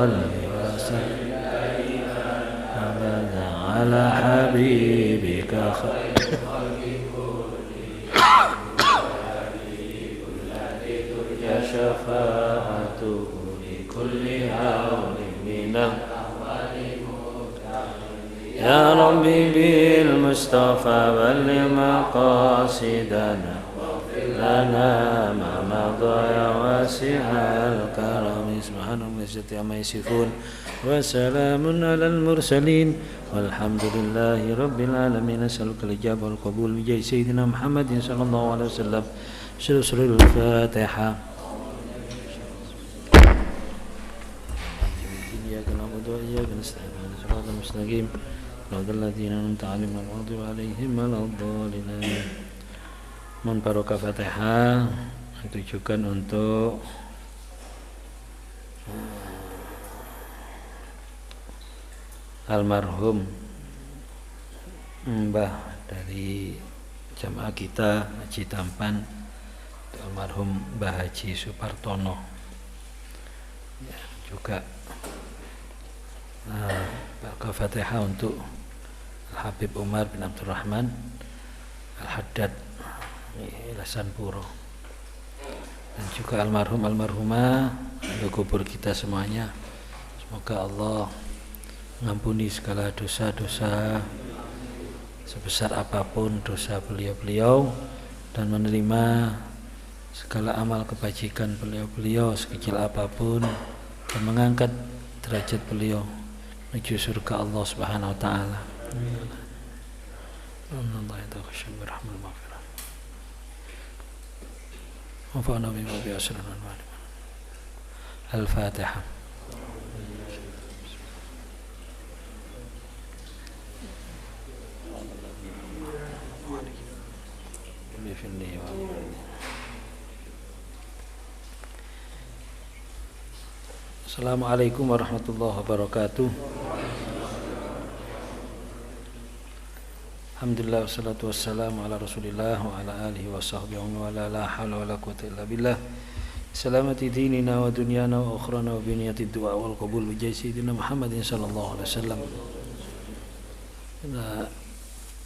صل وسلم أبدا على حبيبك خير يا شفاعته لكل هول من يا ربي بالمصطفى بلغ مقاصدنا واغفر لنا ما مضى يا واسع الكرم سبحان الله عما يصفون وسلام على المرسلين والحمد لله رب العالمين نسألك الإجابة والقبول بجاه سيدنا محمد صلى الله عليه وسلم سر الفاتحة إياك نعبد وإياك نستعين صراط المستقيم صراط الذين أنعمت عليهم غير المغضوب عليهم ولا الضالين. Mohon barokah Fatihah ditujukan untuk almarhum Mbah dari jamaah kita Haji Tampan, almarhum Mbah Haji Supartono, ya, juga barokah Fatihah untuk Habib Umar bin Abdurrahman Al-Haddad Lasanpuro, dan juga almarhumah untuk kubur kita semuanya. Semoga Allah mengampuni segala dosa-dosa sebesar apapun dosa beliau-beliau dan menerima segala amal kebajikan beliau-beliau sekecil apapun dan mengangkat derajat beliau menuju surga Allah Subhanahu wa taala. Allah ya takhashab rahmal maghfirah. وفقنا بما بأسرنا المعلم. الفاتحة. Assalamualaikum warahmatullahi wabarakatuh. Alhamdulillah wassalatu wassalamu ala rasulillah wa ala alihi wa sahbihi wa ala la hawla wa la quwwata illa billah. Salamati dinina wa dunyana wa ukhrana wa biniyati du'a wal qabul bi jahi sayyidina Muhammadin sallallahu alaihi wasallam. Ila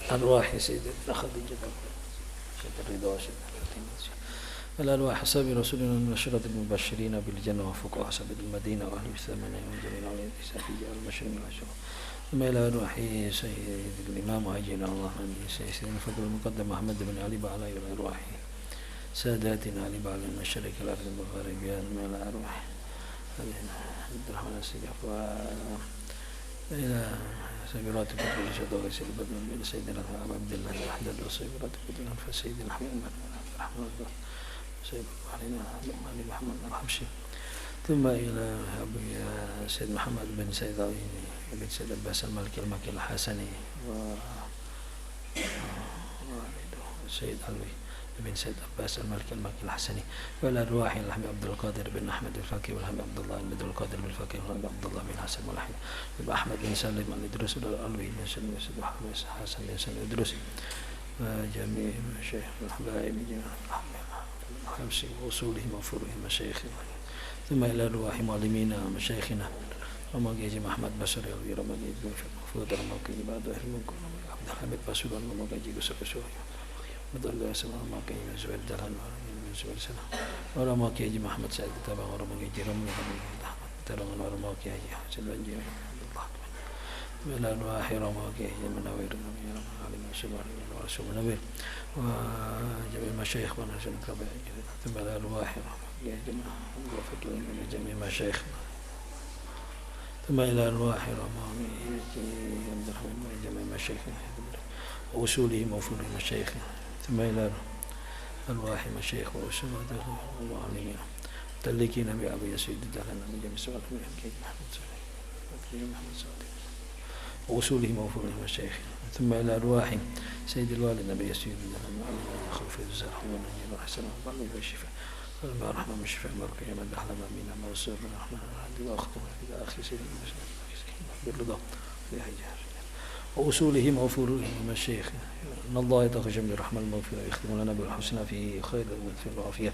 arwahi sayyidina Khadijah ridha wa ala arwah hasabi rasulina min asyratil mubasysyirin bil jannah wa fuqaha sabil madinah wa ahli thamana wa jami'il awliya safiya al masyriqi wal maghrib. إلى روحي سيد الإمام وأجينا الله من سيدنا فضل المقدم محمد بن علي بعلى إلى روحي ساداتنا علي بعلى المشرق الأرض المغرب يا إلى روحي عبد الرحمن السيف إلى سيبرات بدر الشدوى سيد بدر من سيدنا عبد الله الأحدد وسيبرات بدر فسيدنا محمد عبد الرحمن سيد علينا محمد الحبشي ثم إلى أبي سيد محمد بن سيد بن سيد عباس المالكي المكي الحسني سيد علوي بن سيد عباس المالكي المكي الحسني وإلى الرواح الحمد عبد القادر بن أحمد الفقي والحمد عبد الله بن القادر بن الفقي والحمد عبد الله بن حسن والحمد بن أحمد بن سالم بن إدريس العلوي بن سيد محمد حسن بن سيد إدريس وجميع مشايخ الحبايب جميع الحمسي وأصولهم وفروعهم مشايخهم ثم إلى الرواح معلمينا ومشايخنا رمضان محمد بشر يا رمضان بن فود رمضان بعد المنكر عبد الحميد بشر رمضان جيسر بشر بدر الله سلام ما كان زوال دلال من زوال سلام ورمضان محمد سعيد تبع ورمضان رمضان ترى ورمضان حسن بن جير الله ولا الرواح رمضان من نوير علي سبحانه ورسول نوير وجميع المشايخ ونحن كبا ثم إلى الرواح يا جماعة وفق لنا جميع مشايخنا ثم إلى أرواح رمضان عبد الرحمن وجميع مشايخنا وأصولهم وفروع مشايخنا ثم إلى أرواح مشايخ وأصول ومعلمين متلكين بأبي يسيد الدهلنا من جميع سؤال محمد صادق وأصولهم وفروع مشايخنا ثم إلى أرواح سيد الوالد النبي يسيد الدهلنا خوف الزرح ونجيل وحسن وبرد والشفاء اللهم ارحمنا من شفاء المرضى يا من احلم منا ما وسر الرحمن الرحيم واختم الى اخي سيدنا بالرضا في حجاج وأصولهم وفروعهم ومشايخهم. إن الله يتخشم برحمة المغفرة يختم لنا بالحسنى في خير والعافية.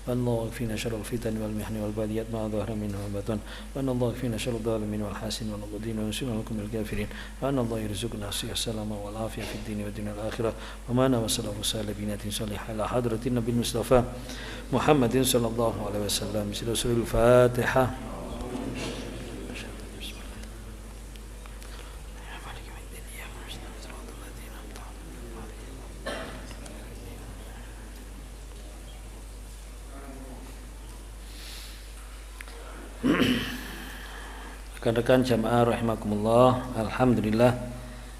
وأن الله يكفينا شر الفتن والمحن والبليات ما ظهر منه وبطن. وأن الله يكفينا شر الظالمين والحاسدين والمبغضين وينصرنا لكم الكافرين. وأن الله يرزقنا السلام والعافية في الدين والدنيا الآخرة. ومانا وصلى وسلم بنات صالحة على حضرة النبي المصطفى محمد صلى الله عليه وسلم. بسم الله الفاتحة. Rekan-rekan jamaah rahimakumullah, alhamdulillah,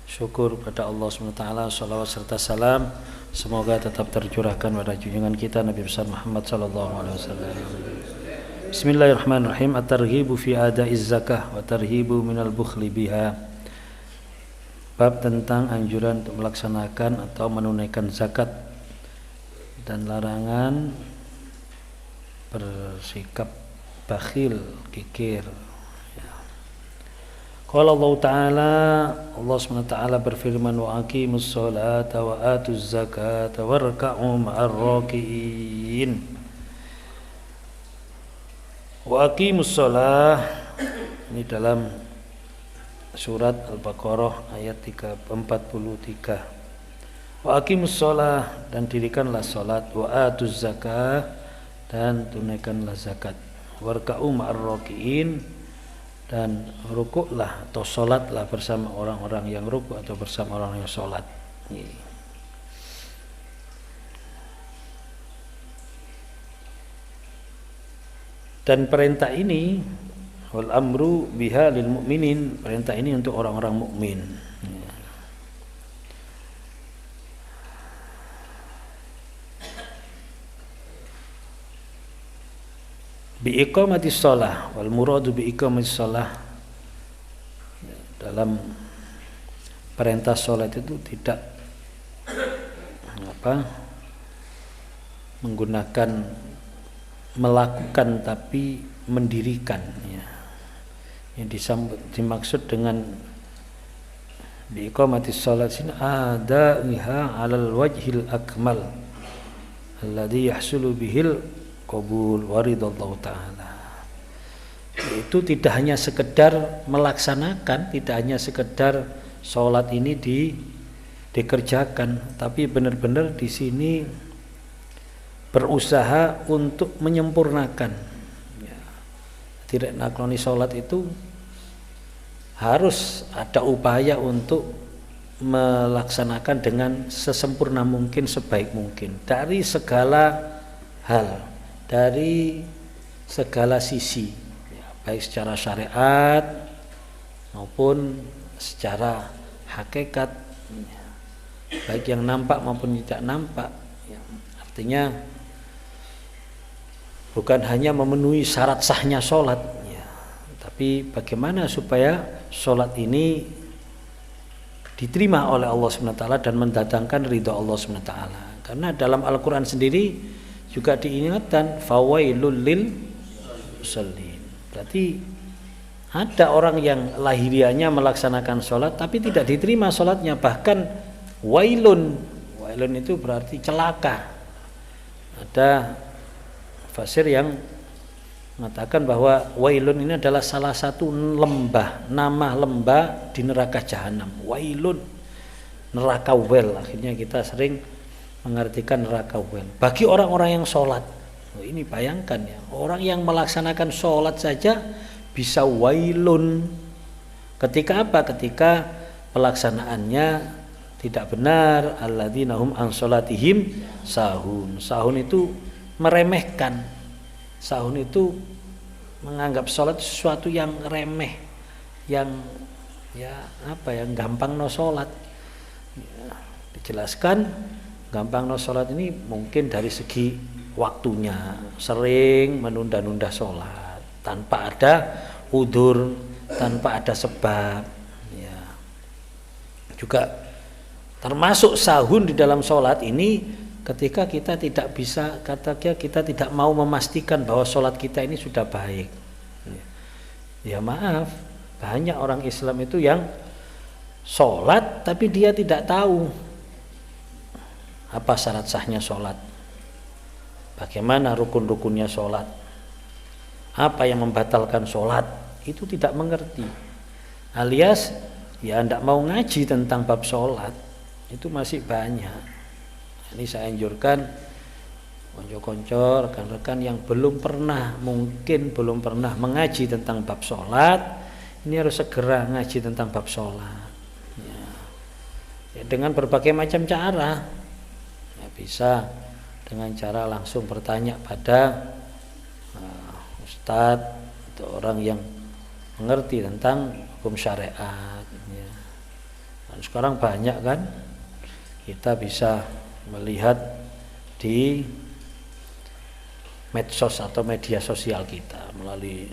syukur pada Allah SWT, salawat serta salam semoga tetap tercurahkan pada junjungan kita Nabi besar Muhammad SAW. Bismillahirrahmanirrahim. At-targhibu fi ada'iz zakah wa tarhibu minal bukhli biha. Bab tentang anjuran untuk melaksanakan atau menunaikan zakat dan larangan bersikap bakhil, kikir. Qala Allah Ta'ala, Allah SWT berfirman, wa aqimus sholata wa atuz zakata warka'u ma'ar raki'in. Wa aqimus sholah, ini dalam surat Al-Baqarah ayat 43. Wa aqimus sholah, dan dirikanlah sholat, wa atuz zakah, dan tunaikanlah zakat, warka'u ma'ar raki'in, dan rukuklah atau sholatlah bersama orang-orang yang rukuk atau bersama orang yang sholat. Dan perintah ini, wal amru biha lil mu'minin, perintah ini untuk orang-orang mukmin. Bi iqamatis shalah, wal muradu bi iqamatis shalah, dalam perintah salat itu tidak menggunakan melakukan tapi mendirikan, ya. Yang dimaksud dengan bi iqamatis shalat sini ada'iha 'alal wajhil akmal alladhi yahsulu bihil qabul waridallahu ta'ala. Itu tidak hanya sekedar melaksanakan, tidak hanya sekedar sholat ini dikerjakan, tapi benar-benar di sini berusaha untuk menyempurnakan. Ya. Tidak nakloni sholat itu harus ada upaya untuk melaksanakan dengan sesempurna mungkin, sebaik mungkin dari segala hal, dari segala sisi, ya, baik secara syariat maupun secara hakikat, ya, baik yang nampak maupun tidak nampak, ya. Artinya bukan hanya memenuhi syarat sahnya sholat, ya, tapi bagaimana supaya sholat ini diterima oleh Allah SWT dan mendatangkan ridha Allah SWT. Karena dalam Al-Quran sendiri juga diingatkan fawailul lil musallin. Berarti ada orang yang lahirianya melaksanakan sholat tapi tidak diterima sholatnya, bahkan wailun itu berarti celaka. Ada fasir yang mengatakan bahwa wailun ini adalah salah satu lembah, nama lembah di neraka jahanam. Wailun, neraka wel. Akhirnya kita sering mengartikan neraka wel bagi orang-orang yang sholat. Ini bayangkan, ya, orang yang melaksanakan sholat saja bisa wailun. Ketika apa? Ketika pelaksanaannya tidak benar. Alladzina hum an sholatihim sahun. Sahun itu meremehkan. Sahun itu menganggap sholat sesuatu yang remeh, yang gampang no sholat. Ya, dijelaskan gampang no sholat ini mungkin dari segi waktunya, sering menunda-nunda sholat tanpa ada udzur, tanpa ada sebab, ya. Juga termasuk sahun di dalam sholat ini ketika kita tidak bisa, kita tidak mau memastikan bahwa sholat kita ini sudah baik. Ya maaf, banyak orang Islam itu yang sholat tapi dia tidak tahu apa syarat sahnya sholat, bagaimana rukun-rukunnya sholat, apa yang membatalkan sholat, itu tidak mengerti, alias ya tidak mau ngaji tentang bab sholat, itu masih banyak. Ini saya anjurkan konco-konco, rekan-rekan yang mungkin belum pernah mengaji tentang bab sholat, ini harus segera ngaji tentang bab sholat. Ya, dengan berbagai macam cara, ya, bisa dengan cara langsung bertanya pada ustadz atau orang yang mengerti tentang hukum syariat. Ya. Dan sekarang banyak kan, kita bisa melihat di medsos atau media sosial kita melalui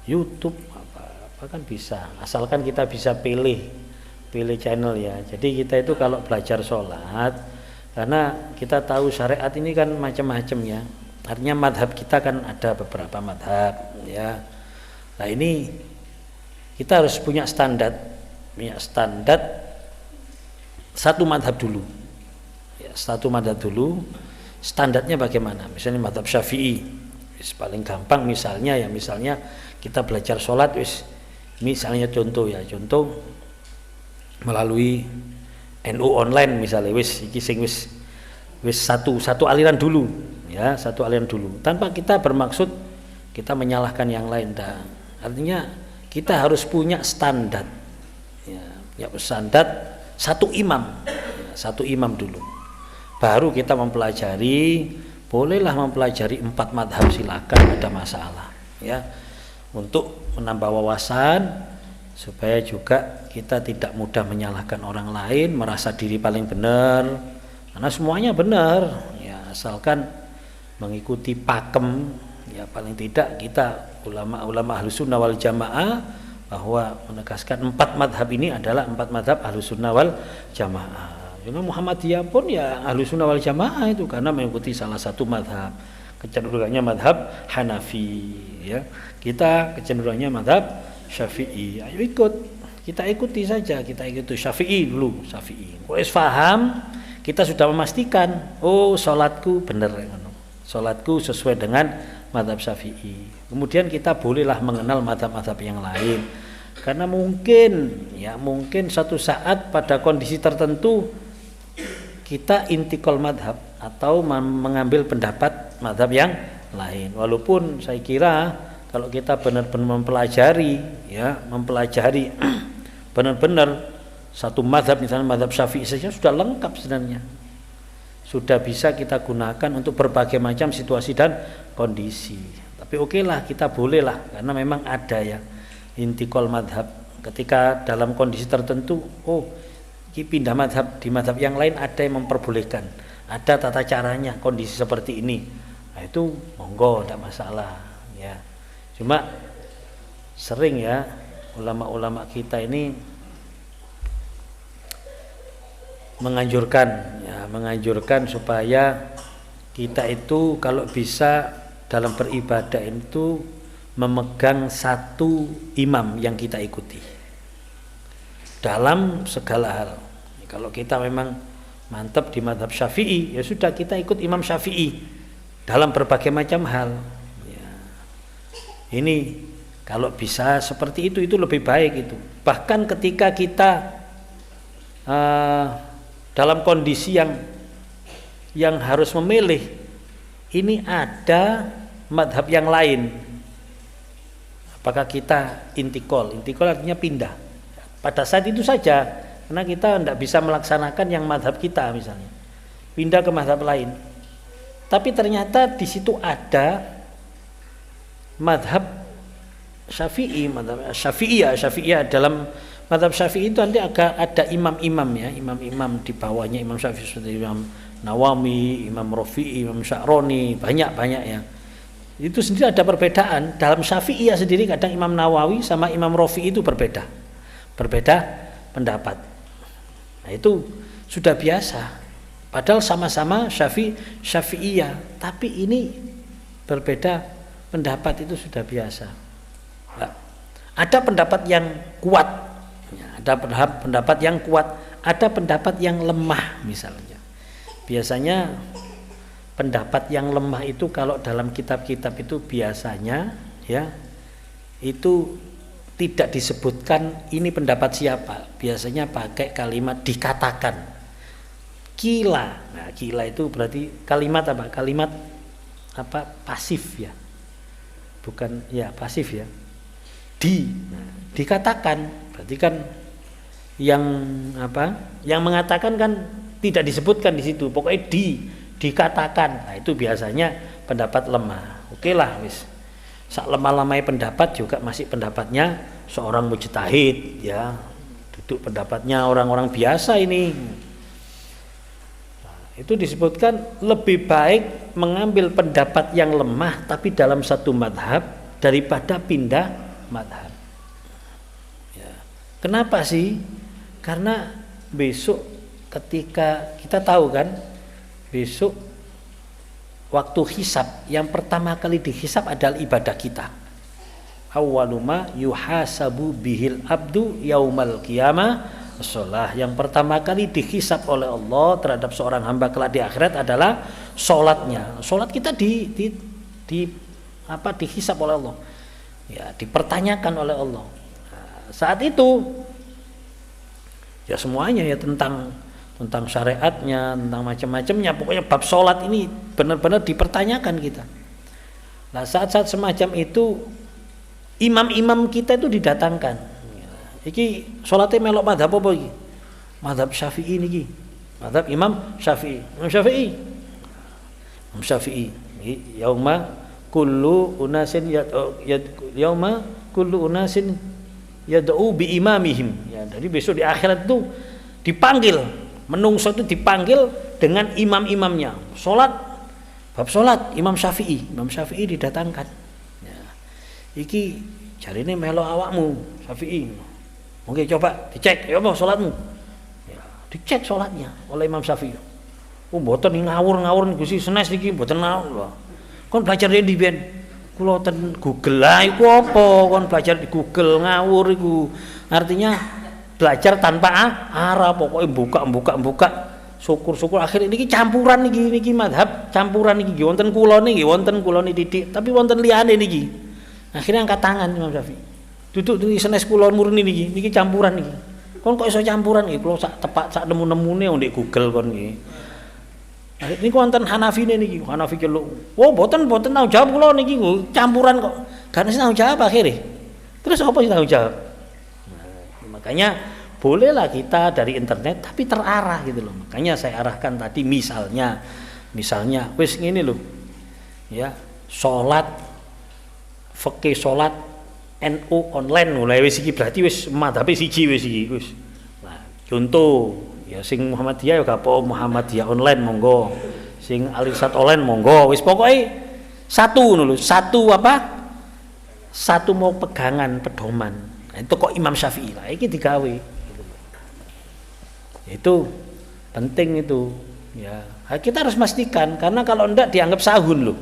YouTube apa kan bisa, asalkan kita bisa pilih channel ya. Jadi kita itu kalau belajar sholat, karena kita tahu syariat ini kan macam-macam ya, artinya madhab kita kan ada beberapa madhab ya. Nah ini kita harus punya standar satu madhab dulu ya, standarnya bagaimana. Misalnya madhab Syafi'i paling gampang, misalnya kita belajar sholat misalnya contoh melalui NU online misalnya satu aliran dulu ya, tanpa kita bermaksud kita menyalahkan yang lain. Artinya kita harus punya standar ya, standar satu imam dulu, baru kita mempelajari. Bolehlah mempelajari 4 madhab, silakan, ada masalah ya, untuk menambah wawasan supaya juga kita tidak mudah menyalahkan orang lain, merasa diri paling benar, karena semuanya benar ya, asalkan mengikuti pakem ya. Paling tidak kita ulama Ahlus Sunnah wal Jamaah bahwa menegaskan 4 madhab ini adalah 4 madhab Ahlus Sunnah wal Jamaah. Muhammadiyah pun ya Ahlus Sunnah wal Jamaah itu karena mengikuti salah satu madhab, kecenderungannya madhab Hanafi ya, kita kecenderungannya madhab Syafi'i. Ayo kita ikuti saja, kita ikuti Syafi'i dulu. Kalau paham, kita sudah memastikan sholatku benar, sholatku sesuai dengan madhab Syafi'i. Kemudian kita bolehlah mengenal madhab-madhab yang lain, karena mungkin satu saat pada kondisi tertentu kita intikal madhab atau mengambil pendapat madhab yang lain. Walaupun saya kira kalau kita benar-benar mempelajari benar-benar satu madhab, misalnya madhab Syafi'i saja sudah lengkap sebenarnya, sudah bisa kita gunakan untuk berbagai macam situasi dan kondisi. Tapi okelah, kita bolehlah, karena memang ada ya intikal madhab, ketika dalam kondisi tertentu pindah madhab, di madhab yang lain ada yang memperbolehkan, ada tata caranya, kondisi seperti ini, nah itu monggo, tidak masalah ya. Cuma sering ya ulama-ulama kita ini menganjurkan supaya kita itu kalau bisa dalam beribadah itu memegang satu imam yang kita ikuti dalam segala hal. Kalau kita memang mantap di madhab Syafi'i, ya sudah kita ikut Imam Syafi'i dalam berbagai macam hal ya. Ini kalau bisa seperti itu lebih baik itu. Bahkan ketika kita dalam kondisi yang harus memilih, ini ada madhab yang lain, apakah kita intikal artinya pindah pada saat itu saja, karena kita tidak bisa melaksanakan yang madhab kita, misalnya pindah ke madhab lain, tapi ternyata di situ ada madhab Syafi'iyah. Dalam madhab Syafi'i itu nanti agak ada imam-imam di bawahnya Imam Syafi'i, seperti Imam Nawawi, Imam Rafi'i, Imam Sya'roni, banyak ya. Itu sendiri ada perbedaan dalam Syafi'iyah sendiri. Kadang Imam Nawawi sama Imam Rafi'i itu berbeda pendapat. Nah itu sudah biasa, padahal sama-sama Syafi'iyah, tapi ini berbeda pendapat, itu sudah biasa. Nah, ada pendapat yang kuat Ya, ada pendapat yang kuat, ada pendapat yang lemah misalnya. Biasanya pendapat yang lemah itu kalau dalam kitab-kitab itu biasanya ya itu tidak disebutkan ini pendapat siapa. Biasanya pakai kalimat dikatakan. Kila. Nah, kila itu berarti kalimat apa? Kalimat apa? Pasif ya. Bukan ya pasif ya. Dikatakan. Berarti kan yang apa? Yang mengatakan kan tidak disebutkan di situ. Pokoknya dikatakan. Nah, itu biasanya pendapat lemah. Oke lah wis. Sak lemah-lemahnya pendapat juga masih pendapatnya seorang mujtahid ya. Duduk pendapatnya orang-orang biasa ini. Nah, itu disebutkan lebih baik mengambil pendapat yang lemah tapi dalam satu madhab daripada pindah madhab. Ya. Kenapa sih? Karena besok ketika kita tahu kan besok waktu hisab yang pertama kali dihisab adalah ibadah kita. Awwaluma yuhasabu bihil abdu yaumal qiyamah shalah. Yang pertama kali dihisab oleh Allah terhadap seorang hamba kelak di akhirat adalah salatnya. Salat kita dihisab oleh Allah. Ya, dipertanyakan oleh Allah. Nah, saat itu ya semuanya ya tentang syariatnya, tentang macam-macamnya, pokoknya bab sholat ini benar-benar dipertanyakan kita. Nah saat-saat semacam itu imam-imam kita itu didatangkan. Iki sholatnya melok madhab apa iki? Madhab Syafi'i niki. Madhab Imam Syafi'i. Imam Syafi'i. Yauma kullu unasin yad'u bi imamihim. Ya, jadi besok di akhirat itu dipanggil. Menungso itu dipanggil dengan imam-imamnya. Bab sholat Imam Syafi'i didatangkan. Ya. Iki jarine melo awakmu Syafi'i. Mungkin coba dicek, ya apa sholatmu? Ya, dicek sholatnya oleh Imam Syafi'i. Oh, mboten ngawur-ngawur Gusti senes iki mboten ngawur. Kon belajar di ben. Kula ten Google lah iku apa? Kon belajar di Google ngawur iku. Artinya belajar tanpa arah, pokoknya buka syukur akhirnya ini campuran niki madhab campuran niki wonten kula niki titik tapi wonten liyane niki akhirnya angkat tangan Imam Syafi'i duduk di senes kula murni niki campuran niki kon kok iso campuran niki kula sak tepak sak nemu-nemune ndek Google kon niki niku wonten Hanafi celuk oh boten tanggung jawab kula niki campuran kok gak tanggung jawab akhirnya terus apa sih tanggung jawab. Makanya bolehlah kita dari internet tapi terarah gitu loh. Makanya saya arahkan tadi misalnya wis ngene lho. Ya, salat fikih salat NU online mulai wis iki berarti wis madhabe siji wis iki wis. Nah, contoh ya sing Muhammadiyah ya gak apa Muhammadiyah online monggo. Sing Alisat online monggo. Wis pokoke satu ngono lho. Satu mau pegangan pedoman. Nah, itu kok Imam Syafi'i lah iki digawe gitu. Itu penting itu ya. Kita harus pastikan karena kalau ndak dianggap sahun loh.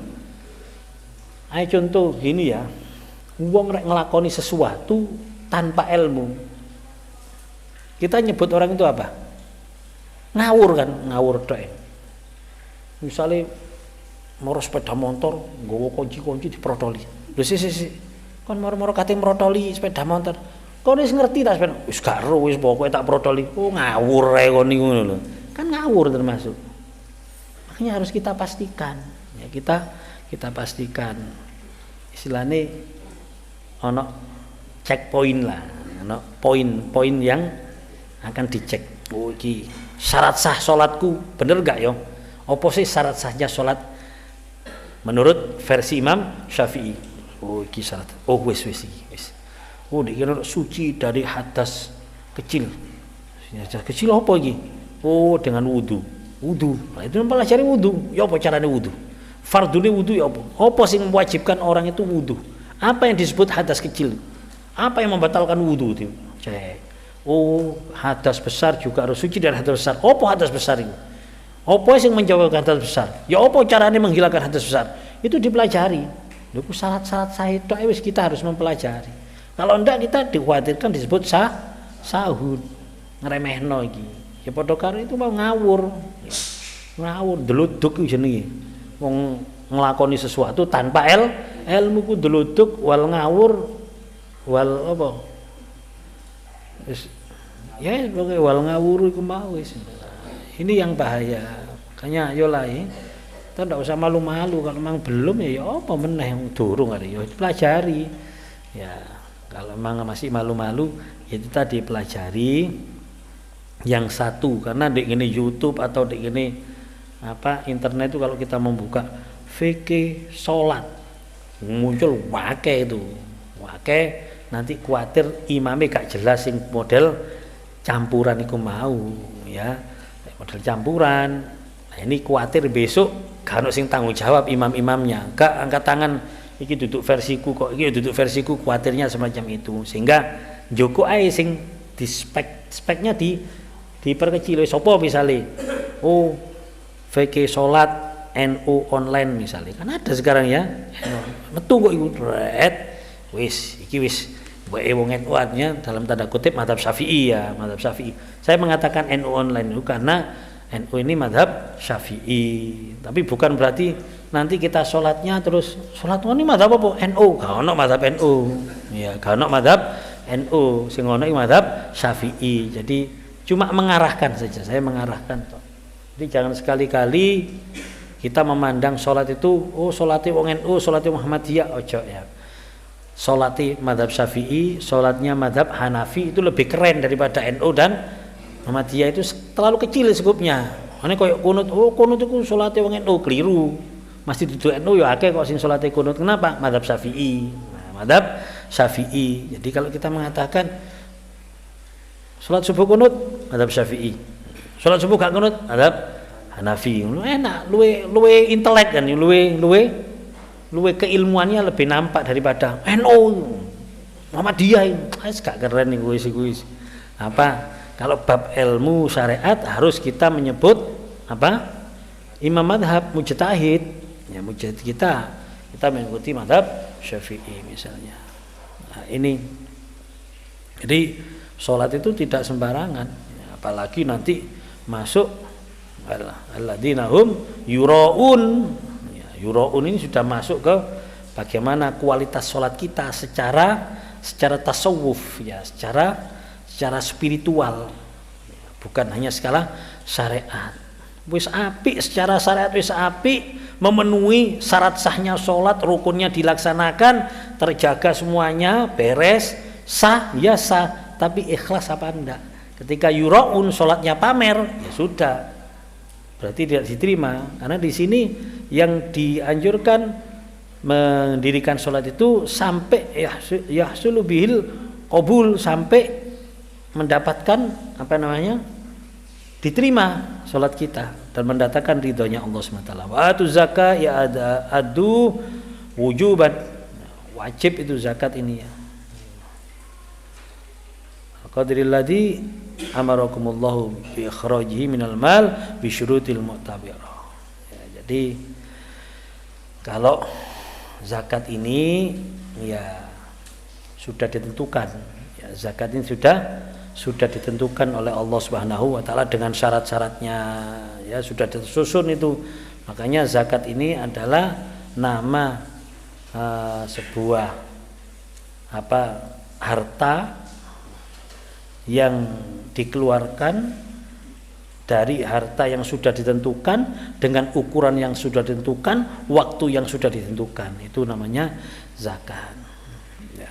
Ayo contoh gini ya. Wong rek ngelakoni sesuatu tanpa ilmu. Kita nyebut orang itu apa? Ngawur tok. Misalnya mau sepeda motor, nggawa kunci diprotoli. Lho sih. Kon moro-moro kate mrotoli sepeda motor. Kon wis ngerti ta sepeda? Wis gak ero wis pokoke tak protoli. Oh ngawur ae kon niku lho. Kan ngawur termasuk. Makanya harus kita pastikan. Ya kita pastikan. Istilahnya ono checkpoint lah. Ono poin yang akan dicek. Oh iki syarat sah salatku bener gak yo? Apa sih syarat sahnya salat menurut versi Imam Syafi'i? Oh iki syarat. Oh wis. Oh dikira suci dari hadas kecil. Hadas kecil apa iki? Oh dengan wudu. Nah, itu mempelajari wudu. Ya apa caranya wudu? Fardune wudu ya apa? Apa sing mewajibkan orang itu wudu? Apa yang disebut hadas kecil? Apa yang membatalkan wudu itu? Cek. Oh hadas besar juga harus suci dari hadas besar. Apa hadas besar itu? Apa yang menjauhkan hadas besar? Ya apa caranya menghilangkan hadas besar? Itu dipelajari. Itu syarat-syarat sah itu wis kita harus mempelajari. Kalau enggak kita dikhawatirkan disebut sahud, ngremehno iki. Ya padha karo itu mau ngawur. Ngawur deluduk iku jenenge. Wong nglakoni sesuatu tanpa ilmu ku deluduk wal ngawur wal apa? Ya pokoke wal ngawur iku mau wis. Ini yang bahaya. Makanya yo lae kita ndak usah malu-malu kalau memang belum ya apa meneh yang durung ada ya pelajari. Ya kalau memang masih malu-malu ya itu tadi pelajari yang satu karena di ini YouTube atau di ini internet itu kalau kita membuka fikih salat muncul wake itu. Wake nanti khawatir imamnya gak jelas sing model campuran iku mau ya. Model campuran. Nah, ini khawatir besok gak ono sing tanggung jawab imam-imamnya. Gak angkat tangan iki duduk versiku kok iki duduk versiku khawatirnya semacam itu. Sehingga joko ae sing di speknya diperkecil sapa misale. Oh, VK salat NU online misalnya. Kan ada sekarang ya. Metu kok iku red. Wis iki wis wong NU-nya dalam tanda kutip mazhab Syafi'i ya, mazhab Syafi'i. Saya mengatakan NU online itu karena NU ini mazhab Syafi'i. Tapi bukan berarti nanti kita sholatnya terus sholat ini mazhab apa? NU. Gak ono mazhab NU. Ya, gak ono mazhab NU. Sing ono iki mazhab Syafi'i. Jadi cuma mengarahkan saja. Saya mengarahkan. Jadi jangan sekali-kali kita memandang sholat itu sholatnya wong NU, sholatnya Muhammadiyah, ojo ya. Sholatnya madhab Syafi'i, sholatnya madhab Hanafi itu lebih keren daripada NU dan Muhammadiyah itu terlalu kecil skupnya. Ini kayak kunut, kunut itu sholatnya wong NU keliru. Masih duduk NU ya akeh kok sing sholatnya kunut. Kenapa? Madhab Syafi'i. Nah, madhab Syafi'i. Jadi kalau kita mengatakan sholat subuh kunut, madhab Syafi'i. Sholat subuh gak kunut, madhab Hanafi. Enak, luwe intelek kan, luwe keilmuannya lebih nampak daripada NU Muhammadiyah ini. Gak keren nih gue. Kalau bab ilmu syariat harus kita menyebut imam madhab mujtahid. Ya mujtahid kita mengikuti madhab Syafi'i misalnya. Nah, ini jadi sholat itu tidak sembarangan ya, apalagi nanti masuk alladzina hum yuraun. Yuraun ini sudah masuk ke bagaimana kualitas sholat kita secara tasawuf ya, secara spiritual, bukan hanya skala syariat. Wis apik secara syariat, wis apik memenuhi syarat sahnya sholat, rukunnya dilaksanakan, terjaga semuanya, beres, sah ya sah, tapi ikhlas apa enggak? Ketika yuraun sholatnya pamer, ya sudah, berarti tidak diterima. Karena di sini yang dianjurkan mendirikan sholat itu sampai yahsulu bihil qabul, sampai mendapatkan diterima sholat kita dan mendatangkan ridhonya Allah SWT. Wa atu zakat ya adu wujuban, wajib itu zakat ini ya. Qadril ladzi amarakumullahu bi ikhrajihi minal mal bi syurutil mu'tabirah. Ya, jadi kalau zakat ini ya sudah ditentukan, ya zakat ini sudah ditentukan oleh Allah Subhanahu wa taala dengan syarat-syaratnya, ya sudah disusun itu. Makanya zakat ini adalah nama sebuah harta yang dikeluarkan dari harta yang sudah ditentukan dengan ukuran yang sudah ditentukan, waktu yang sudah ditentukan, itu namanya zakat. Ya.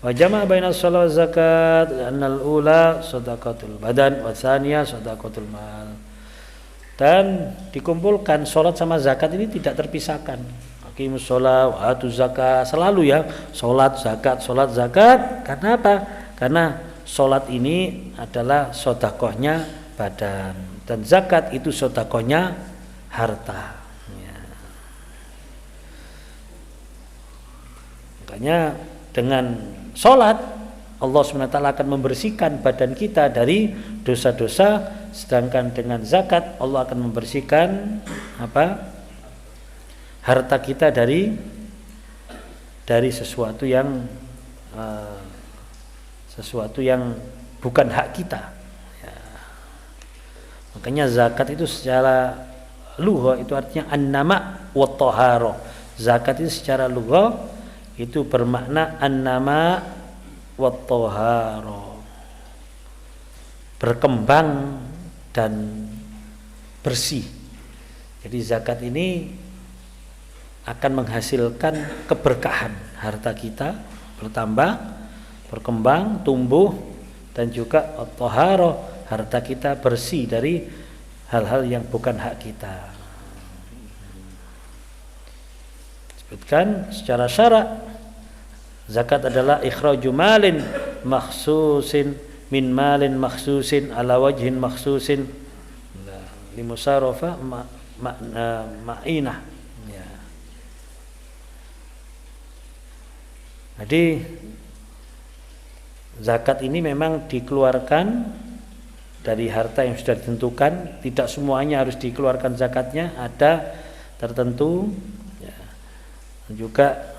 Wa jama'a baina shalah zakat annal ula shadaqatul badan wa tsaniyah shadaqatul mal. Dan dikumpulkan salat sama zakat ini tidak terpisahkan. Aqimus shalah wa atuz zakat, selalu ya, salat zakat. Karena apa? Karena salat ini adalah sedekahnya badan dan zakat itu sedekahnya harta ya. Makanya dengan sholat Allah SWT akan membersihkan badan kita dari dosa-dosa, sedangkan dengan zakat Allah akan membersihkan harta kita dari sesuatu yang sesuatu yang bukan hak kita. Ya. Makanya zakat itu secara lughah itu artinya an-nama wa thahara. Zakat itu secara lughah itu bermakna an-nama wa thahara. Berkembang dan bersih. Jadi zakat ini akan menghasilkan keberkahan, harta kita bertambah, berkembang, tumbuh, dan juga at-thahara, harta kita bersih dari hal-hal yang bukan hak kita. Disebutkan secara syarak zakat adalah ikhraju malin makhsusin min malin makhsusin ala wajhin makhsusin limusarafa ma'inah. Ya. Jadi zakat ini memang dikeluarkan dari harta yang sudah ditentukan. Tidak semuanya harus dikeluarkan zakatnya, ada tertentu ya. Juga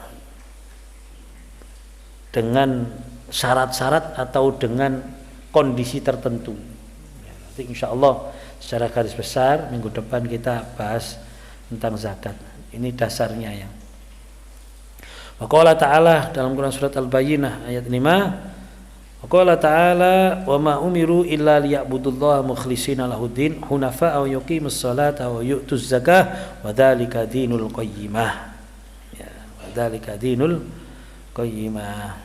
dengan syarat-syarat atau dengan kondisi tertentu ya. Nanti insya Allah secara garis besar minggu depan kita bahas tentang zakat. Ini dasarnya ya. Wa qala ta'ala dalam Quran surat Al-Bayyinah ayat 5, wa qala ta'ala wa ma umiru illa liya'budullaha mukhlishina lahuddin hunafa'a wa yuqimus salata wa yu'tuz zakah wa dzalika dinul qayyimah. Ya, wa dzalika dinul qayyimah.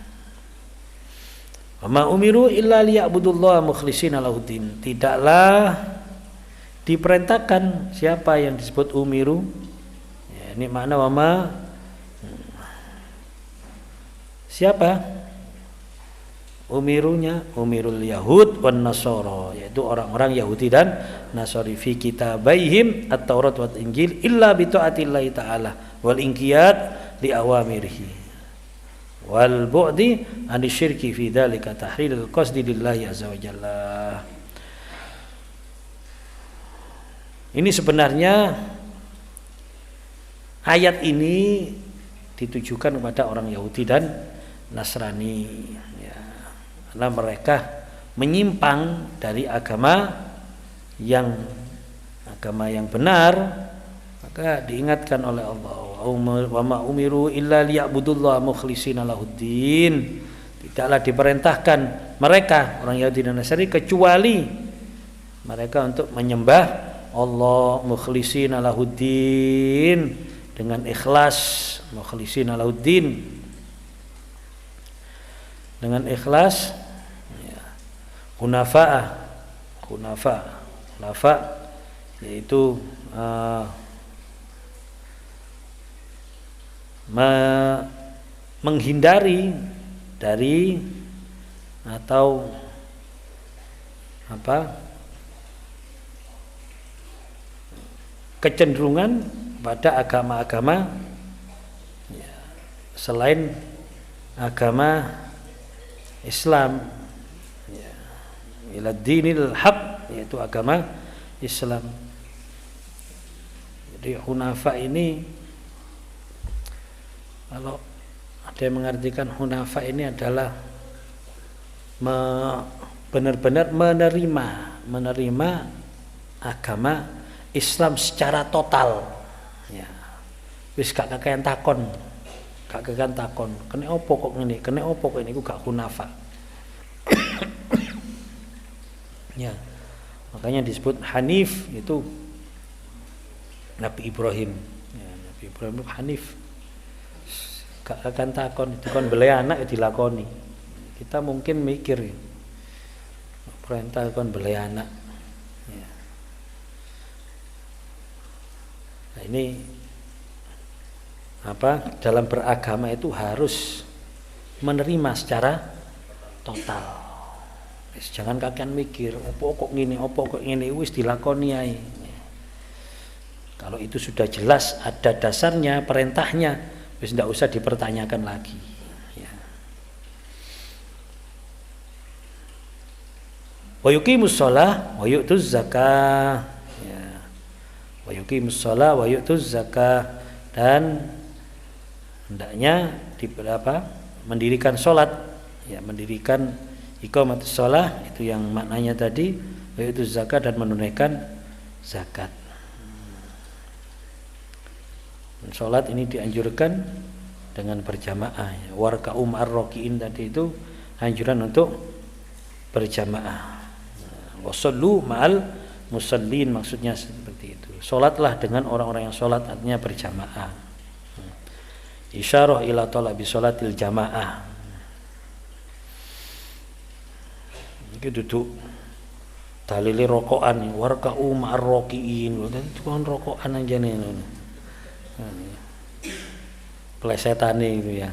Wa ma umiru illa liya'budullaha mukhlishina lahuddin. Tidaklah diperintahkan siapa yang disebut umiru ya, ini makna wama siapa umirunya umirul yahud wan nasara, yaitu orang-orang Yahudi dan Nasrani fi kitabaihim at-Taurat wal Injil illa bi ta'atillahi ta'ala wal inqiyad li awamirihi wal bu'di an syirki fi dzalika tahrilul qasdi lillahi azza wa jalla. Ini sebenarnya ayat ini ditujukan kepada orang Yahudi dan Nasrani ya, karena mereka menyimpang dari agama yang benar, maka diingatkan oleh Allah wa ma umiru illa liya'budullaha mukhlishina lahuddin. Tidaklah diperintahkan mereka orang Yahudi dan Nasrani kecuali mereka untuk menyembah Allah mukhlishina lahuddin, dengan ikhlas, mukhlishina lahuddin dengan ikhlas ya. Hunafa yaitu menghindari dari atau kecenderungan pada agama-agama ya, selain agama Islam ya, ila dinil haq, yaitu agama Islam. Jadi hunafa ini, kalau ada yang mengartikan hunafa ini adalah benar-benar menerima agama Islam secara total ya. Wis gak kakean takon. Kene opo kok ngene? Kene opo kok niku gak hunafa. Ya. Makanya disebut Hanif itu Nabi Ibrahim. Ya, Nabi Ibrahim itu Hanif. Gak kakean takon, dikon beli anak ya dilakoni. Kita mungkin mikir ya. Perintah kon beli anak. Ya. Nah, ini dalam beragama itu harus menerima secara total. Jangan kakean mikir opo kok ngene wis dilakoni ae. Kalau itu sudah jelas ada dasarnya, perintahnya, wis ndak usah dipertanyakan lagi ya. Wa yuqimus shalah wa yu'tuz zakah ya. Wa yuqimus shalah wa yu'tuz zakah, dan hendaknya mendirikan sholat ya, mendirikan Iqamatus shalah itu yang maknanya tadi, yaitu zakat dan menunaikan zakat. Salat ini dianjurkan dengan berjamaah. Warka'u ma'ar raki'in tadi itu anjuran untuk berjamaah. Wasallu ma'al musallin, maksudnya seperti itu. Salatlah dengan orang-orang yang salat, artinya berjamaah. Isyarah ila talabi salatil jamaah. Iki duduk dalile rokokan warka'u ma'ar raki'in. Itu kan rokokan anjane ngono. Plesetane itu ya.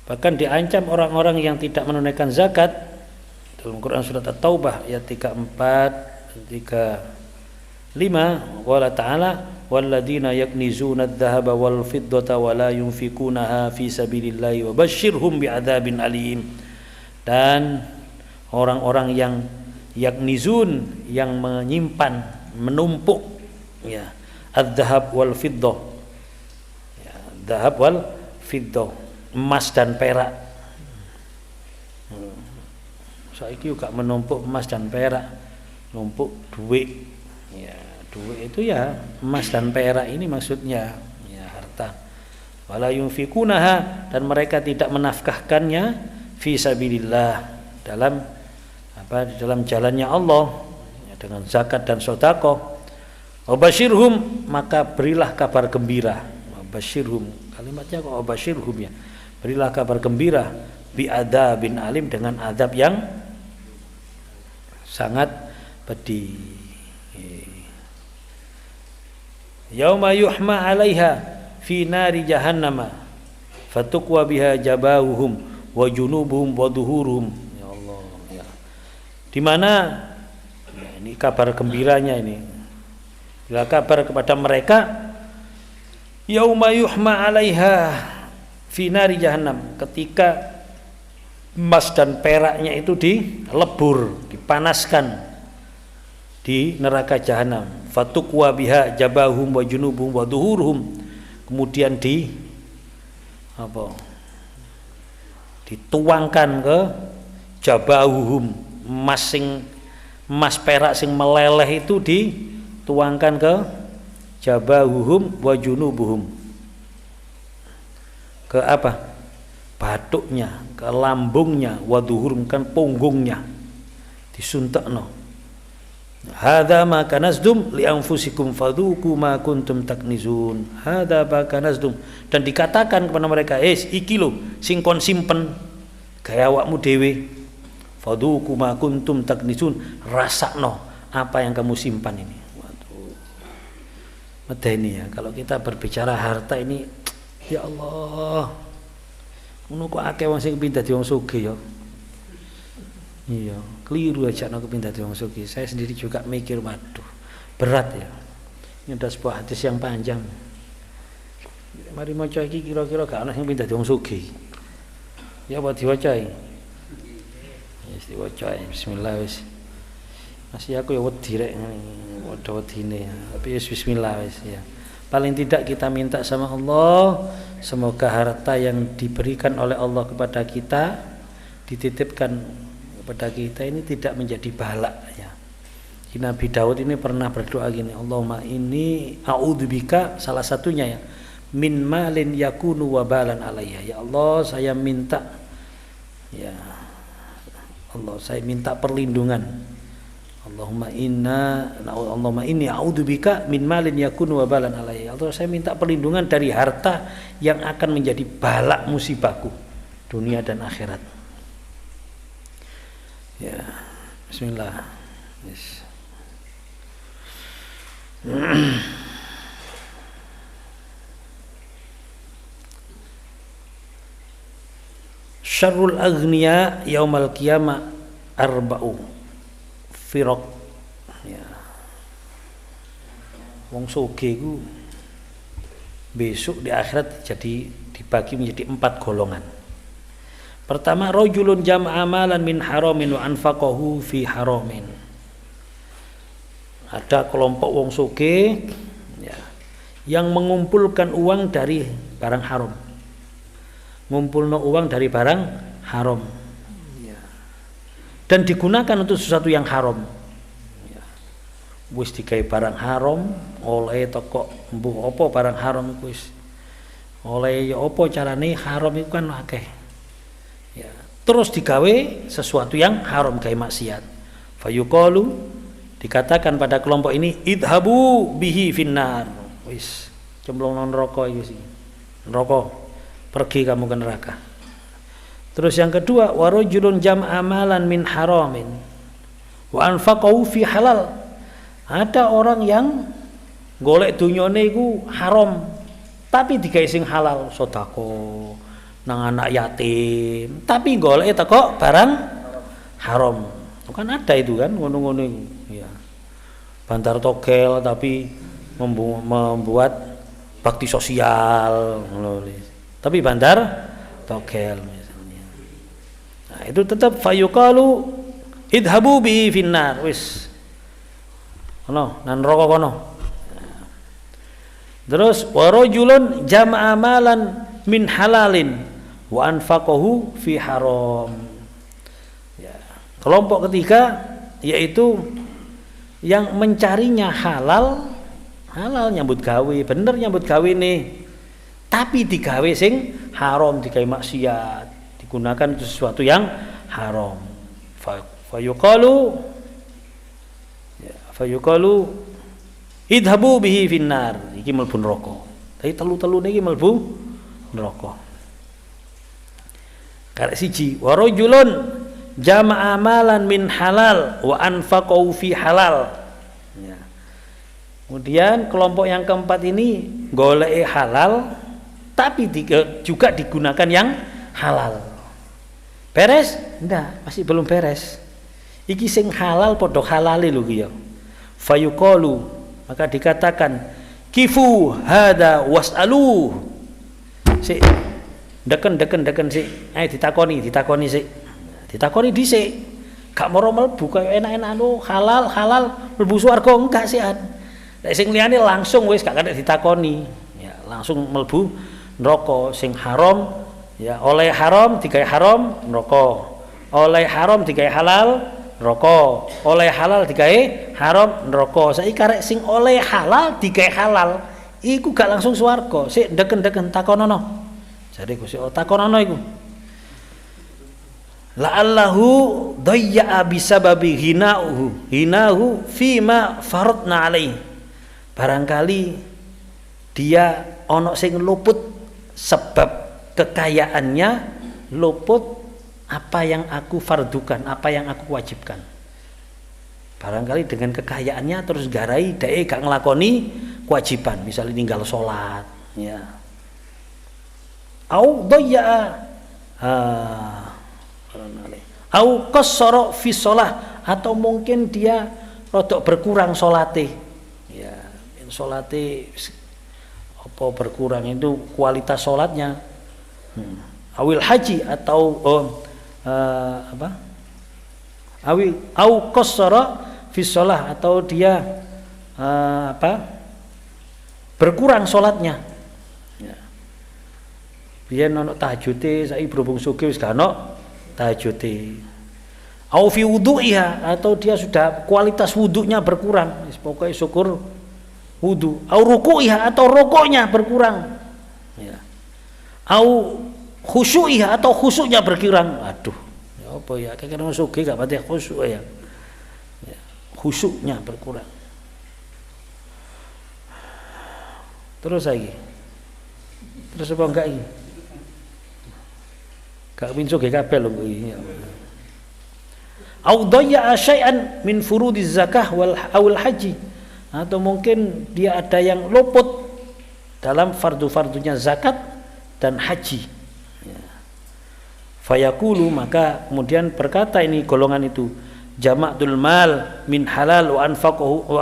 Bahkan diancam orang-orang yang tidak menunaikan zakat dalam Quran surat At-Taubah ayat 34 35 wala ta'ala walladzina yaknizuna adh-dhahaba wal fiddata wa la yunfikunaha fi sabilillahi wa basyirhum bi'adzabin alim. Dan orang-orang yang yaknizun, yang menyimpan, menumpuk ya adz-dzahab wal fiddah, ya, dzahab wal fiddah, emas dan perak. Saiki juga menumpuk emas dan perak, numpuk duit. Ya, duit itu ya emas dan perak ini maksudnya, ya harta. Wala yunfikunaha, dan mereka tidak menafkahkannya fi sabilillah, dalam di dalam jalannya Allah, ya, dengan zakat dan sedekah. Wabashirhum, maka berilah kabar gembira. Wabashirhum, kalimatnya kok wabashirhum ya. Berilah kabar gembira bi'adzabin alim, dengan azab yang sangat pedih. Yauma yuhma 'alaiha fi nari jahannama fatukwa biha jabahuhum wa junubuhum wa dhuhuruhum. Ya Allah ya. Di mana ya, ini kabar gembiranya ini. Bila kabar kepada mereka yauma yuhma 'alaiha fi nari jahannam, ketika emas dan peraknya itu dilebur, dipanaskan di neraka jahanam. Fatukwa biha jabahum wa junubuhum wa dhuhuruhum, kemudian dituangkan ke jabahuhum, emas perak sing meleleh itu dituangkan ke jabahuhum wa junubuhum, ke batuknya, ke lambungnya, wa dhuhurum, kan punggungnya disuntakno. Hadza ma kanazdum li anfusikum fadzuku ma kuntum taknizun. Hadza ma kanazdum, dan dikatakan kepada mereka, iki lho sing kon simpen gaya awakmu dhewe. Fadzuku ma kuntum taknizun, rasakno apa yang kamu simpan ini. Waduh. Medeni ya, kalau kita berbicara harta ini, ya Allah. Ngono kok akeh wong sing pindah dadi wong sugih ya. Iya, keliru aja nak kepindah di wong sugih. Saya sendiri juga mikir, waduh, berat ya. Ini ada sebuah hadis yang panjang. Mari maca iki kira-kira gak ana sing pindah di wong sugih. Ya apa diwaca iki? Wis diwaca bismillah wis. Masih aku ya wedi rek padha wedine. Tapi bismillah wis ya. Paling tidak kita minta sama Allah, semoga harta yang diberikan oleh Allah kepada kita, dititipkan kepada kita ini tidak menjadi bala ya. Nabi Daud ini pernah berdoa gini, Allahumma inni a'udzubika, salah satunya ya, min malin yakunu wabalan alayya. Ya Allah, saya minta, ya Allah, saya minta perlindungan. Allahumma inni a'udzubika min malin yakunu wabalan alayya. Ya Allah, saya minta perlindungan dari harta yang akan menjadi bala musibahku dunia dan akhirat. Ya, bismillah. Yes. Syarrul aghniya yaumal qiyamah arba'u firaq. Ya. Wong sugih ku besok di akhirat jadi dibagi menjadi 4 golongan. Pertama, rajulun jama'a amalan min haramin wa anfaqahu fi haramin. Ada kelompok wong sugih ya, yang mengumpulkan uang dari barang haram. Ngumpulno uang dari barang haram. Dan digunakan untuk sesuatu yang haram. Wis digawe barang haram, oleh toko mbuh apa barang haram iku wis. Oleh ya apa carane haram itu kan akeh. Ya, terus digawe sesuatu yang haram gawe maksiat. Fayuqalu dikatakan pada kelompok ini idhabu bihi finnar. Wis cemplung nang neraka iki sih. Neraka. Pergi kamu ke neraka. Terus yang kedua warajulun jam'a amalan min haramin wa anfaqahu fi halal. Ada orang yang golek dunyane iku haram tapi digawe sing halal, sedekah nang anak yatim, tapi golek teko barang haram. Kan ada itu kan ngono-ngono iku. Ya. Bantar togel tapi membuat bakti sosial ngono. Tapi bantar togel misalnya. Nah, itu tetap fayuqalu idhabu bihi finnar. Wis ono nan neraka kono. Terus warajulun jama'a amalan min halalin wa anfaqahu fi haram. Ya. Kelompok ketiga yaitu yang mencarinya halal nyambut gawe, bener nyambut gawe nih. Tapi digawe sing haram, digawe maksiat, digunakan untuk sesuatu yang haram. Fayuqalu idhabu bihi finnar, iki mlebu neraka. Tapi telu-telu niki mlebu neraka. Karek siji, wa rajulun jama'a amalan min halal wa anfaqahu fi halal. Ya. Kemudian kelompok yang keempat ini golek halal tapi juga digunakan yang halal. Beres? Enggak, masih belum beres. Iki sing halal padha halale lho ki ya. Fayuqalu, maka dikatakan kifu hada was'alu. Sik deken sik. Ayo ditakoni sik. Ditakoni dhisik. Gak moro mlebu kaya enak-enak halal mlebu swarga enggak sih. Nek sing liyane langsung wis gak kena ditakoni. Ya, langsung mlebu neraka. Sing haram ya oleh haram digawe haram neraka. Oleh haram digawe halal neraka. Oleh halal digawe haram neraka. Saiki karek sing oleh halal digawe halal iku gak langsung swarga. Sik deken takonono. Jare Gusti Allah takonono iku. La'allahu dayya'a bisababi hinahu fima faradna alaihi. Barangkali dia ono sing luput sebab kekayaannya, luput apa yang aku fardukan, apa yang aku wajibkan. Barangkali dengan kekayaannya terus garai dhek gak nglakoni kewajiban, misalnya ninggal salat, ya. Au dayya'a au qassara fi shalah, atau mungkin dia rodok berkurang salate. Ya, salate apa berkurang itu kualitas salatnya. Awil haji atau au qassara fi shalah, atau dia berkurang salatnya. Ya. Biyen ono tahajude saiki berhubung sugih wis gak ono tahajude. Au fi wudu'iha, atau dia sudah kualitas wudunya berkurang, pokoknya syukur wudu. Au ruku'iha, atau rukuknya berkurang. Ya. Au khusyu'iha, atau khusyuknya berkurang. Aduh, ya apa ya, kira-kira sugih gak pati khusyuk ya. Ya, khusyuknya berkurang. Terus lagi. Terus apa enggak iki? Gak pinso ge kabeh lho iki. Au dayya syai'an min furudiz zakah wal haji, atau mungkin dia ada yang luput dalam fardu-fardunya zakat dan haji. Ya. Fayaqulu, maka kemudian berkata ini golongan itu, jama'tul mal min halal wa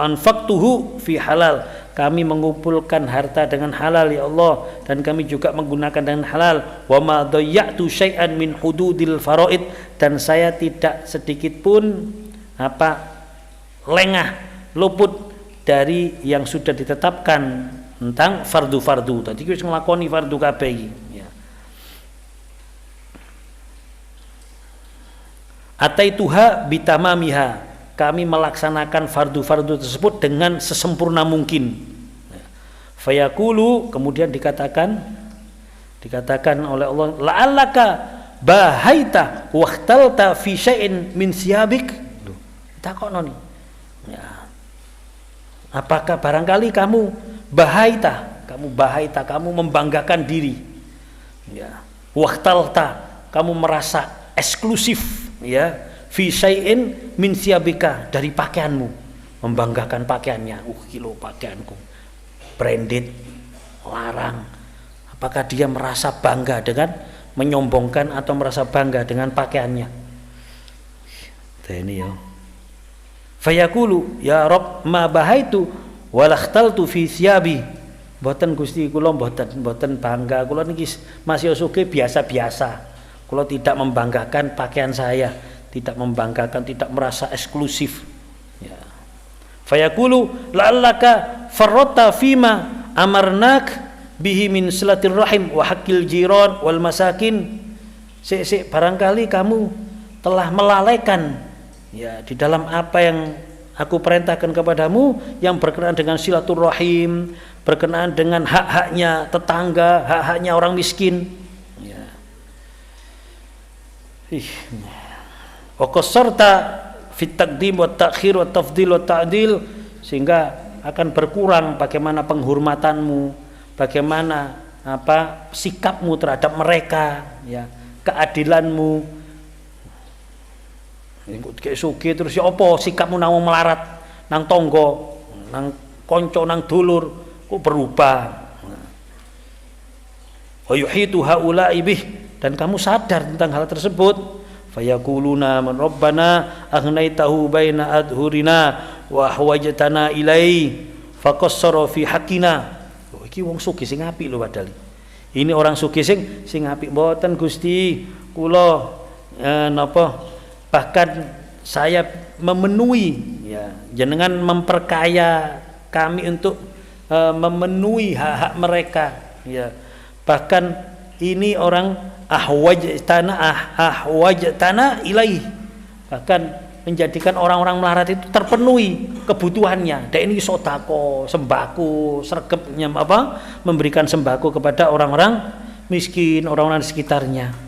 anfaqtuhu fi halal. Kami mengumpulkan harta dengan halal ya Allah, dan kami juga menggunakan dengan halal. Wa ma dayya'tu syai'an min hududil faraid, dan saya tidak sedikit pun lengah luput dari yang sudah ditetapkan tentang fardu-fardu. Tadi wis nglakoni fardu kabeh iki, ya. Ataituha bitamamiha, kami melaksanakan fardu-fardu tersebut dengan sesempurna mungkin. Fayaqulu, kemudian dikatakan oleh Allah, la'allaka bahaita waqtalta fi syai'in min siyabik. Takono nih. Ya. Apakah barangkali kamu kamu membanggakan diri. Ya. Waqtalta, kamu merasa eksklusif, ya, fi syai'in min siyabika, dari pakaianmu, membanggakan pakaiannya. Kilo pakaianku branded, larang. Apakah dia merasa bangga dengan menyombongkan atau merasa bangga dengan pakaiannya? Ini ya. Fayaqulu ya Rabb ma bahaitu walakhtaltu fi siyabi. Mboten Gusti, kula mboten bangga. Kula niki masih sugih biasa-biasa. Kula tidak membanggakan pakaian saya, tidak membanggakan, tidak merasa eksklusif. Ya. Fayaqulu la'allaka farrata fima amarnak bihi min silatir rahim wa haqqil jiran wal masakin. Sik barangkali kamu telah melalaikan, ya, di dalam apa yang aku perintahkan kepadamu yang berkenaan dengan silaturahim, berkenaan dengan hak-haknya tetangga, hak-haknya orang miskin, ya. Wa qassarta fit taqdim wa ta'khir wa tafdil wa ta'dil, sehingga akan berkurang bagaimana penghormatanmu, bagaimana sikapmu terhadap mereka, ya, keadilanmu. Kayak sugi terus ya apa sikapmu nang melarat, nang tonggo, nang konco, nang dulur kok berubah. Wa yuhitu haula'i bih, dan kamu sadar tentang hal tersebut. Fayaquluna man rabbana aghnaitahu baina adhurina wa hawajtana ilai faqassara fi haqqina. Iki wong sugih sing apik lho padahal. Ini orang sugih sing apik. Mboten Gusti, kula bahkan saya memenuhi, ya, jenengan memperkaya kami untuk memenuhi hak-hak mereka, ya. Bahkan ini orang ahwajtana ilaih, bahkan menjadikan orang-orang melarat itu terpenuhi kebutuhannya. Dan ini sodako, sembako, sergepnya memberikan sembako kepada orang-orang miskin, orang-orang di sekitarnya.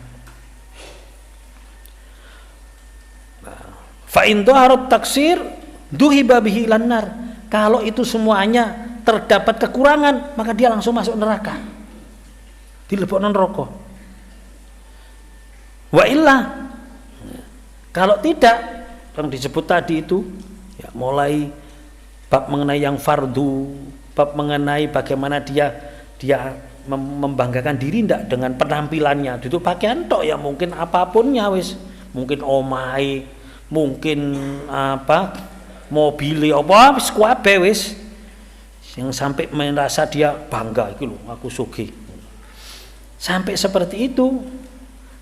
Fa in dhaharat taksir duhiba bihi lannar. Kalau itu semuanya terdapat kekurangan, maka dia langsung masuk neraka, dilebokno neraka. Wa illa, kalau tidak, yang disebut tadi itu, ya, mulai bab mengenai yang fardu, bab mengenai bagaimana dia membanggakan diri ndak dengan penampilannya, itu pakaian tok, ya, mungkin apapunnya wis, mungkin omai, mungkin mobile wis kabeh wis, yang sampai merasa dia bangga, iki lho aku sugih. Sampai seperti itu.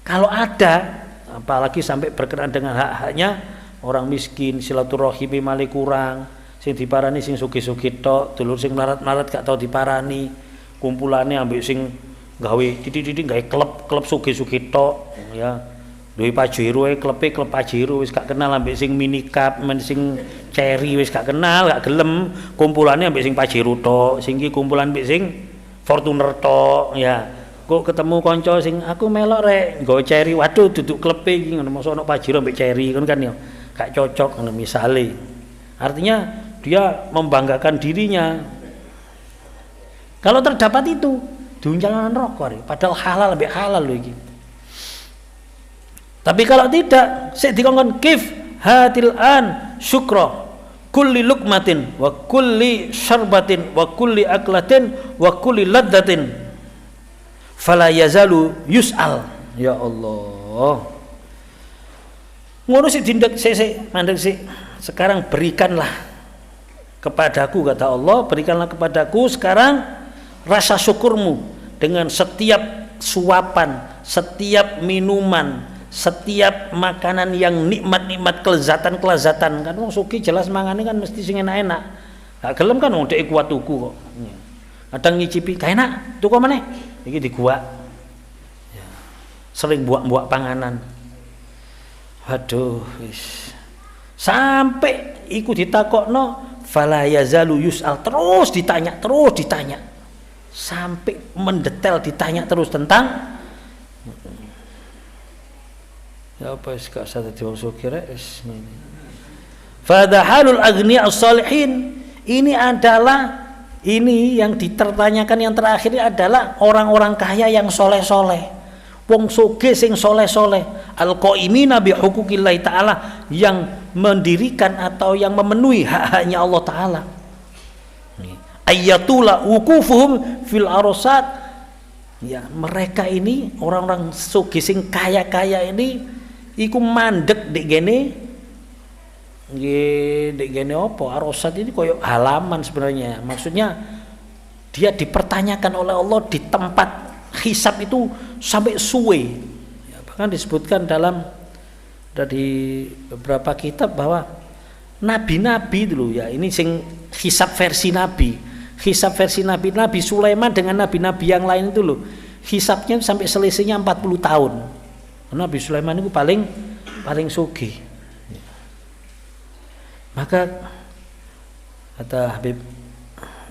Kalau ada, apalagi sampai berkenaan dengan hak-haknya orang miskin, silaturahimi malah kurang, sing diparani sing sugih-sugih tok, dulur sing melarat-melarat gak tau diparani, kumpulane ambek sing gawe titik-titik gawe klub sugih-sugih tok, ya. Duwe Pajero klub Pajero wis gak kenal ambek sing minicap, men sing cherry wis gak kenal, gak gelem, kumpulane ambek sing Pajero tok, sing iki kumpulan ambek sing Fortuner tok, ya. Kok ketemu kanca sing aku melok rek nggo cherry, waduh duduk klub iki ngono, mosok ono Pajero ambek cherry kan ya. Gak cocok ngono misale. Artinya dia membanggakan dirinya. Kalau terdapat itu diuncal neraka, padahal halal ambek halal lho iki. Tapi kalau tidak, sik dikongkon kif hatil an syukra kulli lukmatin wa kulli syarbatin wa kulli aklatin wa kulli laddatin fala yazalu yus'al. Ya Allah, ngono sik dindak sik mandeg sik. Sekarang berikanlah kepadaku, kata Allah, berikanlah kepadaku sekarang rasa syukurmu dengan setiap suapan, setiap minuman, setiap makanan yang nikmat-nikmat, kelezatan-kelezatan. Kan wong sugih jelas mangane kan mesti sing enak-enak. Gak gelem kan wong dhek kuat tuku kok. Kadang ngicipi gak enak, tuku meneh. Iki diguak. Ya. Sering buak-buak panganan. Waduh, wis. Sampai iku ditakokno fala yazalu yus'al, terus ditanya. Sampai mendetail ditanya terus tentang ya apa wis gak usah dadi wong sugih rek wis ngene. Fadahalul aghniya as-salihin, ini yang ditertanyakan yang terakhir ini adalah orang-orang kaya yang soleh-soleh, wong sugih sing soleh-soleh, al-qaimina bi huquqillahi ta'ala, yang mendirikan atau yang memenuhi hak-haknya Allah Ta'ala. Ayyatula wukufuhum fil arasat, ya mereka ini orang-orang sugih sing kaya-kaya ini iku mandek dek gene apa arasat ini koyo halaman sebenarnya, maksudnya dia dipertanyakan oleh Allah di tempat hisab itu sampai suwe ya, bahkan disebutkan dari beberapa kitab bahwa nabi-nabi dulu ya, ini sing hisab versi Nabi Sulaiman dengan nabi-nabi yang lain itu loh, hisabnya sampai selisihnya 40 tahun. Nabi Sulaiman itu paling sugih. Maka kata Habib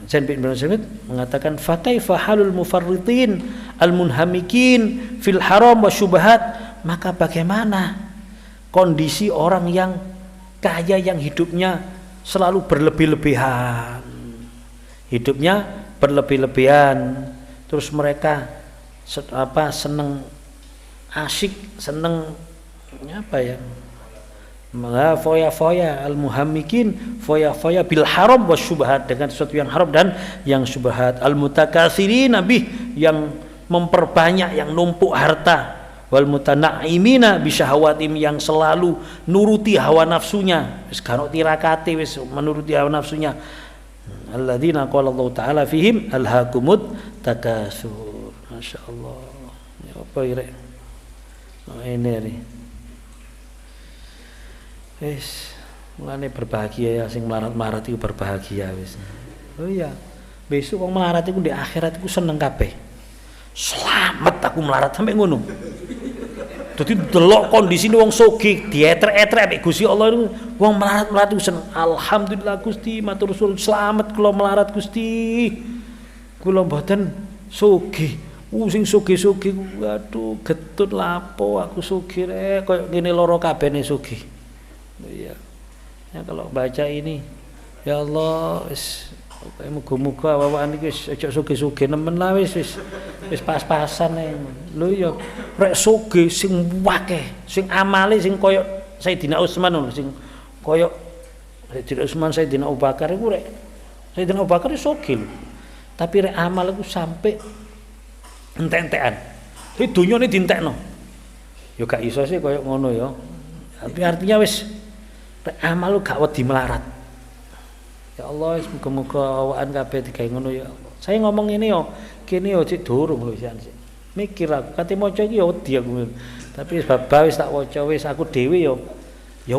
Zain bin Sabit mengatakan fa kaifa halul mufarritin al-munhamikin fil haram wa syubhat, maka bagaimana kondisi orang yang kaya yang hidupnya selalu berlebih-lebihan, terus mereka seneng asyik, seneng apa ya, foya-foya al-muhammikin, foya-foya bil haram wa syubhat, dengan sesuatu yang haram dan yang syubhat, al-mutakatsirin nabih, yang memperbanyak, yang numpuk harta, wal mutana'imina bi syahawatim, yang selalu nuruti hawa nafsunya, wis karo tirakate wis menuruti hawa nafsunya. Alladzina qala Allah Ta'ala fihim alhaakumut takatsur. Masyaallah. Ya apa iki? Ini nih. Wis, mulane berbahagia ya, sing melarat-melarat itu berbahagia wis. Oh iya, besok wong melarat iku di akhirat iku seneng kabeh. Selamat aku melarat sampai ngono. Dadi delok kondisine wong sugih dietrek-etrek ambek Gusti Allah itu, wong melarat-melarat itu seneng. Alhamdulillah Gusti, matur suwun, selamat kula melarat Gusti. Kula mboten sugih. Sing sugih-sugih waduh getut lapo aku sugih rek, koyo ngene loro kabehne sugih. Iya. Ya kalau baca ini, ya Allah wis muga-muga awak-awakan iki wis aja sugih-sugih nemen lah, wis pas-pasan ae. Lho ya rek sugih sing akeh, sing amale sing koyo Sayyidina Utsman lho, sing koyo Sayyidina Utsman, Sayyidina Abu Bakar iku rek Sayyidina Abu Bakar sugih lho. Tapi rek amal iku sampai entek-entekan. Iki dunyane dientekno. Ya gak iso sih koyo ngono ya. Tapi artinya wis rek amal lu gak wedi melarat. Ya Allah, muga-muga awakan kabeh digawe ngono ya Allah. Saya ngomong ini yo, kene yo cek durung lho sian. Mikir aku, kate maca iki yo wedi aku. Tapi bab wis tak waca wis aku dhewe yo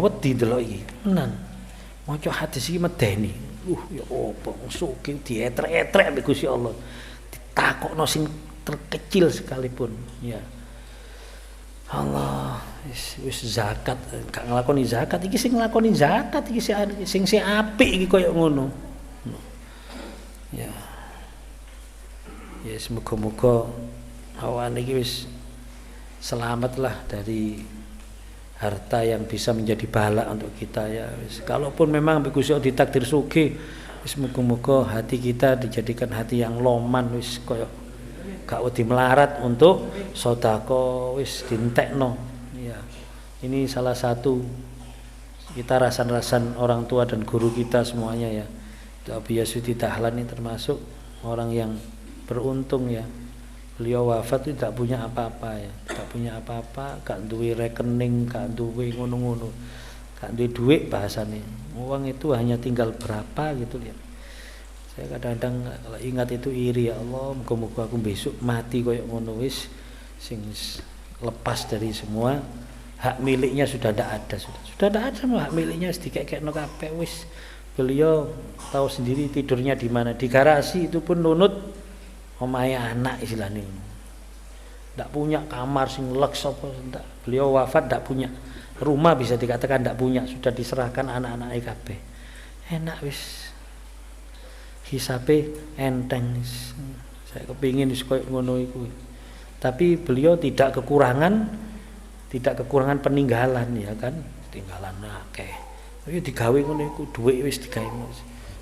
wedi ndelok iki. Tenan. Maca hadis iki medeni. Ya opo sugih dietrek-etrek ambek Gusti Allah. Ditakokno sing terkecil sekalipun, ya. Allah, wis zakat, gak nglakoni zakat, iki sing nglakoni zakat iki sing apik iki koyo ngono. Ya. Ya semoga-moga awan iki wis selamatlah dari harta yang bisa menjadi bala untuk kita ya. Wis kalaupun memang Gusti Allah ditakdir sugih, wis moga-moga hati kita dijadikan hati yang loman, wis koyo gak wedi melarat untuk sedekah, wis dientekno ya. Ini salah satu kita rasan-rasan orang tua dan guru kita semuanya ya. Abi Yasuti Dahlan ini termasuk orang yang beruntung ya. Beliau wafat itu tidak punya apa-apa ya, tidak punya apa-apa, gak duwe rekening, gak duwe ngono-ngono, gak duwe duit bahasane. Uang itu hanya tinggal berapa gitu ya. Saya kadang-kadang ingat itu iri, ya Allah, muga-muga aku besok mati koyo ngono wis sing lepas dari semua hak miliknya sudah tidak ada, sudah tidak ada semua hak miliknya, wis dikekekno kabeh wis beliau tahu sendiri tidurnya di mana, di garasi itu pun nunut omahe anak istilahnya. Tidak punya kamar sing leks apa enggak. Beliau wafat tidak punya rumah, bisa dikatakan tidak punya, sudah diserahkan anak-anak kabeh. Enak wis. Hisabe enteng. Saya kepingin wis koyo ngono iku. Tapi beliau tidak kekurangan peninggalan ya kan, peninggalan akeh. Tapi digawe ngono iku, dhuwit wis digawe.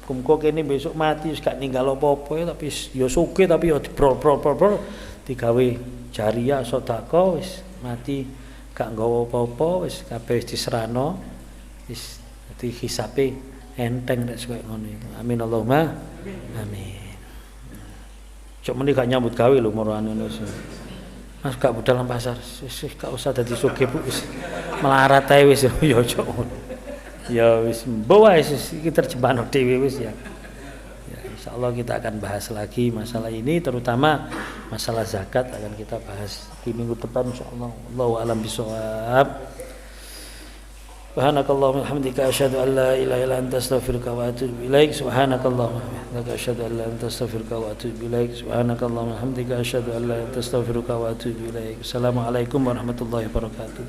Muga kene besok mati wis gak ninggal apa-apa ya, tapi ya sugih tapi ya dibrol-brol digawe jariah sedekah wis mati gak nggawa apa-apa wis kabeh wis diserano wis dadi hisabe enteng nek koyo ngono iku. Amin Allahumma amin. Cuk meni gak nyambut gawe lho marane wis. Mas gak budal nang pasar, wis gak usah dadi sugih Bu wis. Melarat ae wis ya cuk. Ya wis mbok wae iki terjemahno dhewe wis ya. Ya insyaallah kita akan bahas lagi masalah ini, terutama masalah zakat akan kita bahas di minggu depan insyaallah. Wallahu a'lam bishawab. Subhanakallahumma wa bihamdika asyhadu an la ilaha illa anta astaghfiruka wa atubu ilaik. Subhanakallahumma wa bihamdika asyhadu an la ilaha illa anta astaghfiruka wa atubu ilaik. Subhanakallahumma wa bihamdika asyhadu an la ilaha illa anta astaghfiruka wa atubu ilaik. Assalamualaikum warahmatullahi wabarakatuh.